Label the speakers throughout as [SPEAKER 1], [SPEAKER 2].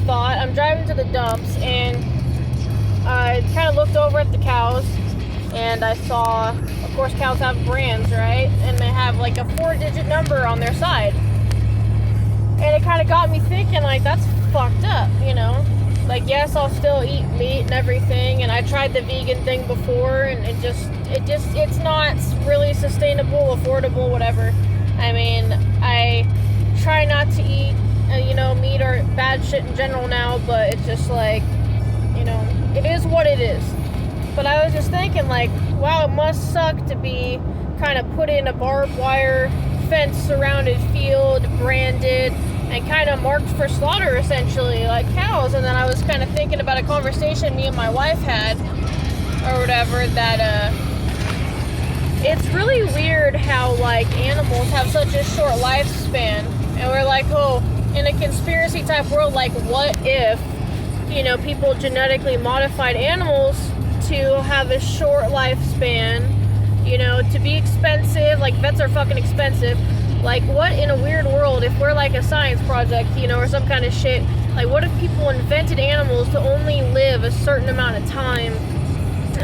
[SPEAKER 1] thought, I'm driving to the dumps, and I kind of looked over at the cows, and I saw, of course, cows have brands, right? And they have like a 4-digit number on their side. And it kind of got me thinking, like, that's fucked up, you know? Like, yes, I'll still eat meat and everything, and I tried the vegan thing before, and it's not really sustainable, affordable, whatever. I mean, I try not to eat, meat or bad shit in general now, but it's just like, it is what it is. But I was just thinking, like, wow, it must suck to be kind of put in a barbed wire fence surrounded field, branded, and kind of marked for slaughter, essentially, like cows. And then I was kind of thinking about a conversation me and my wife had, or whatever, that it's really weird how, like, animals have such a short lifespan. And we're like, oh, in a conspiracy type world, like, what if, people genetically modified animals to have a short lifespan, to be expensive, like, vets are fucking expensive. Like, what in a weird world, if we're like a science project, or some kind of shit, like, what if people invented animals to only live a certain amount of time?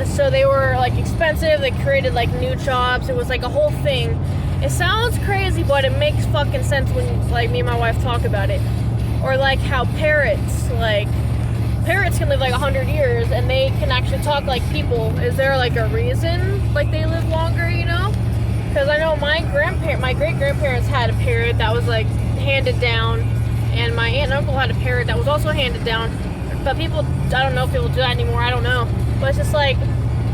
[SPEAKER 1] So they were, like, expensive, they created, like, new jobs, it was, like, a whole thing. It sounds crazy, but it makes fucking sense when, like, me and my wife talk about it. Or, like, how parrots can live, like, 100 years, and they can actually talk like people. Is there, like, a reason, like, they live longer, Because I know my great-grandparents had a parrot that was, like, handed down, and my aunt and uncle had a parrot that was also handed down. But I don't know if people do that anymore, I don't know. But it's just, like,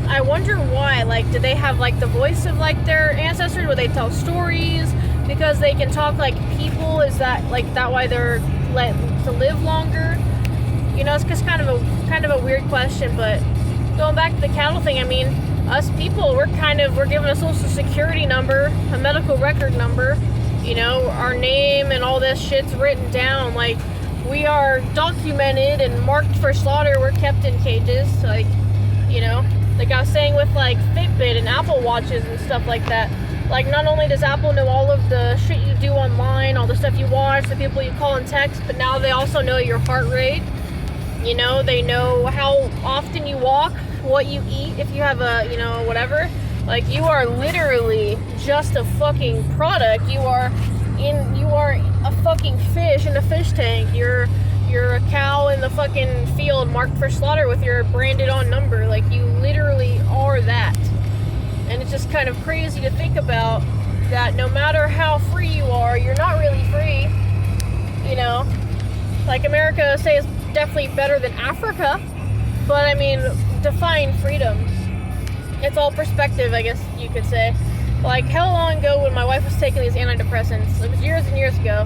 [SPEAKER 1] I wonder why. Like, do they have, like, the voice of, like, their ancestors? Where they tell stories? Because they can talk like people? Is that, like, that why they're let to live longer? It's just kind of a weird question. But going back to the cattle thing, I mean, us people, we're given a social security number, a medical record number, our name and all this shit's written down. Like, we are documented and marked for slaughter. We're kept in cages, like I was saying with, like, Fitbit and Apple Watches and stuff like that. Like, not only does Apple know all of the shit you do online, all the stuff you watch, the people you call and text, but now they also know your heart rate. They know how often you walk, what you eat, if you have a, whatever. Like, you are literally just a fucking product. You are a fucking fish in a fish tank. You're a cow in the fucking field marked for slaughter with your branded on number. Like, you literally are that. And it's just kind of crazy to think about that no matter how free you are, you're not really free. Like, America, say, is definitely better than Africa. But, I mean, define freedom. It's all perspective, I guess you could say. Like, how long ago when my wife was taking these antidepressants? It was years and years ago.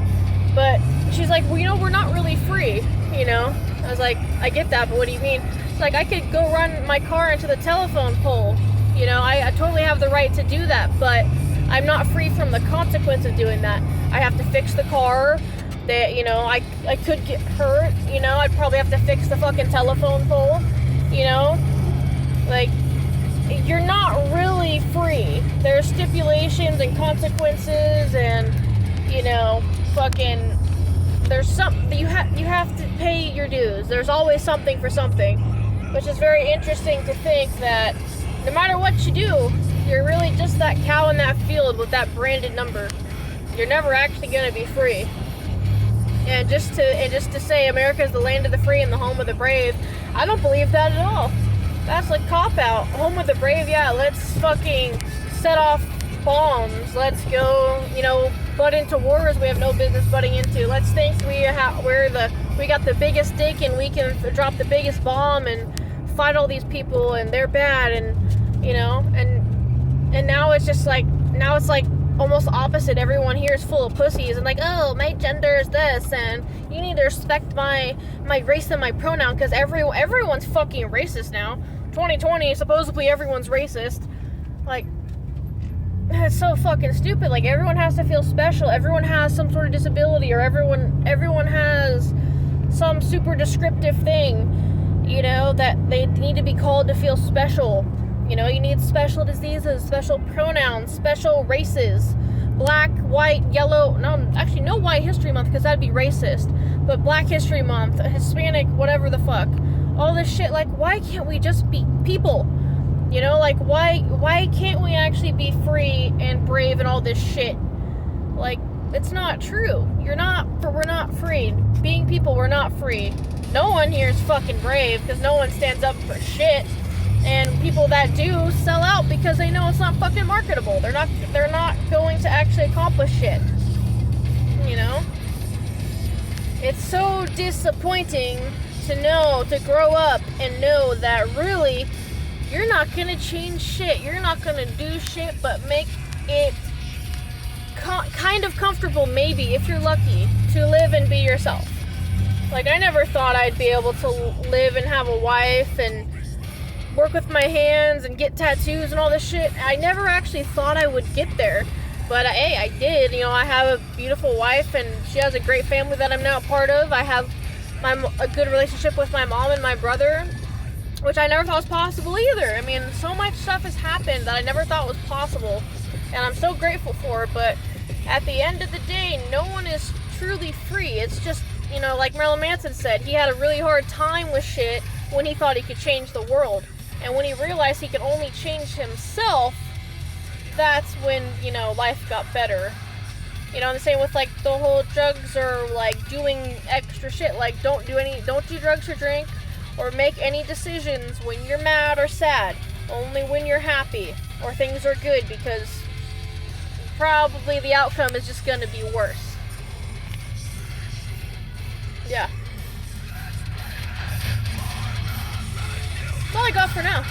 [SPEAKER 1] But she's like, well, we're not really free, I was like, I get that, but what do you mean? It's like, I could go run my car into the telephone pole. I totally have the right to do that, but I'm not free from the consequence of doing that. I have to fix the car. I could get hurt, I'd probably have to fix the fucking telephone pole, Like, you're not really free. There's stipulations and consequences and, fucking, there's something, you have to pay your dues. There's always something for something, which is very interesting to think that no matter what you do, you're really just that cow in that field with that branded number. You're never actually going to be free. And just to say America is the land of the free and the home of the brave, I don't believe that at all. That's like cop-out. Home of the brave, yeah, let's fucking set off bombs. Let's go, butt into wars we have no business butting into. Let's think we got the biggest dick and we can drop the biggest bomb and fight all these people and they're bad and, and now it's just like, almost opposite. Everyone here is full of pussies and like, oh, my gender is this and you need to respect my race and my pronoun, because everyone's fucking racist now. 2020, supposedly everyone's racist. Like, it's so fucking stupid. Like, everyone has to feel special. Everyone has some sort of disability, or everyone has some super descriptive thing, that they need to be called to feel special. You need special diseases, special pronouns, special races, Black, white, yellow, no, actually no White History Month because that'd be racist, but Black History Month, Hispanic, whatever the fuck, all this shit. Like, why can't we just be people? You know, like, why can't we actually be free and brave and all this shit? Like, it's not true. We're not free. Being people, we're not free. No one here is fucking brave because no one stands up for shit. And people that do sell out because they know it's not fucking marketable. They're not going to actually accomplish shit. You know? It's so disappointing to grow up and know that really you're not gonna change shit. You're not gonna do shit but make it kind of comfortable, maybe, if you're lucky, to live and be yourself. Like, I never thought I'd be able to live and have a wife and work with my hands and get tattoos and all this shit. I never actually thought I would get there. But, hey, I did. You know, I have a beautiful wife and she has a great family that I'm now a part of. I have a good relationship with my mom and my brother, which I never thought was possible either. I mean, so much stuff has happened that I never thought was possible, and I'm so grateful for it. But at the end of the day, no one is truly free. It's just, you know, like Marilyn Manson said, he had a really hard time with shit when he thought he could change the world. And when he realized he could only change himself, that's when, you know, life got better. You know, the same with, like, the whole drugs or, like, doing extra shit. Like, don't do drugs or drink or make any decisions when you're mad or sad. Only when you're happy or things are good, because probably the outcome is just gonna be worse. Yeah. That's all I got for now.